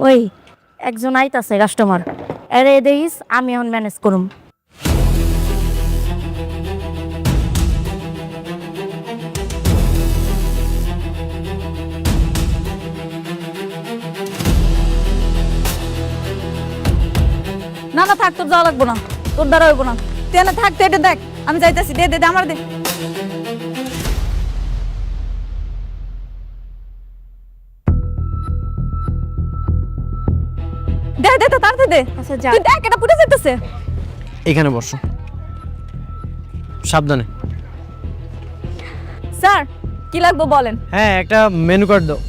ওই একজন আইতাছে কাস্টমার, এরে দেইস আমি এখন ম্যানেজ করুম। না না থাক, তোর যাওয়া লাগবো না, তোর দ্বারা হইব না। তুই না থাক, তুই এটা দেখ, আমি যাইতেছি। দে দে দে, আমার দে। দে দে তো, তাড়াতাড়ি দে। আচ্ছা যা। তুই দেখ, এটা পুড়ে যেতেছে। এখানে বসো, সাবধানে। স্যার কি লাগবে বলেন। হ্যাঁ, একটা মেনু কার্ড দাও।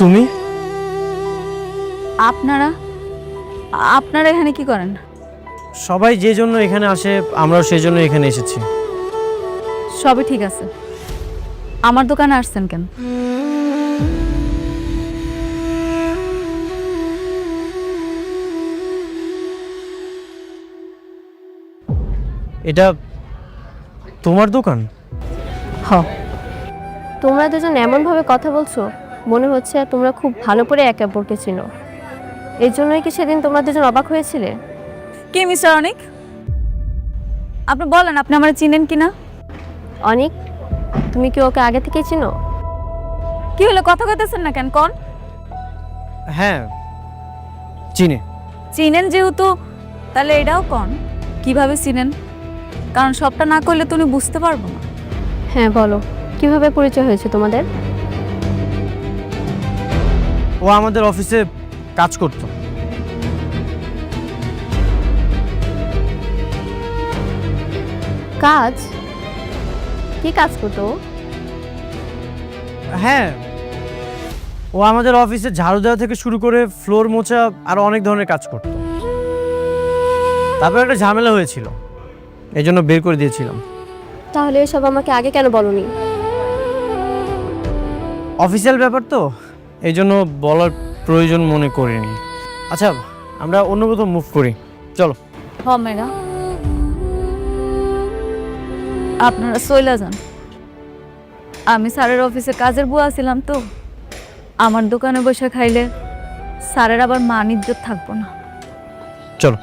তুমি আপনারা আপনারা এখানে কি করেন? সবাই যে জন্য এখানে আসে, আমরাও সেই জন্য এখানে এসেছি। সবই ঠিক আছে, আমার দোকানে আসছেন কেন? এটা তোমার দোকান? হ। তোমরা দুজন এমনভাবে কথা বলছো, মনে হচ্ছে তোমরা খুব ভালো করে একে অপরকে চিনো। এই জন্যই কি সেদিন তোমরা দুজন অবাক হয়েছিলে? কি মিস্টার অনিক, আপনি বলেন আপনি আমার চিনেন কিনা? অনিক, তুমি কি ওকে আগে থেকেই চিনো? কি হলো, কথা কইতেছেন না কেন? কোন হ্যাঁ, চিনি। চিনেন যেহেতু, তাহলে এটাও কোন কিভাবে চিনেন? কারণ সবটা না করলে তুমি বুঝতে পারবো না। হ্যাঁ বলো, কিভাবে পরিচয় হয়েছে তোমাদের? ও আমাদের অফিসে কাজ করতো। কাজ? কি কাজ করতো ও? হ্যাঁ, ও আমাদের অফিসে ঝাড়ু দেওয়া থেকে শুরু করে ফ্লোর মোছা আর অনেক ধরনের কাজ করতো। তারপর একটা ঝামেলা হয়েছিল, এই জন্য বের করে দিয়েছিলাম। তাহলে এসব আমাকে আগে কেন বলনি? অফিসিয়াল ব্যাপার তো, এই জন্য বলার প্রয়োজন মনে করিনি। আচ্ছা, আমরা অন্য কোথাও মুভ করি, চলো। হ মেঘা, আপনারা চইলা যান। আমি স্যারের অফিসে কাজের বুয়া ছিলাম তো, আমার দোকানে বসে খাইলে স্যারের আবার মান ইজ্জত থাকবো না। চলো।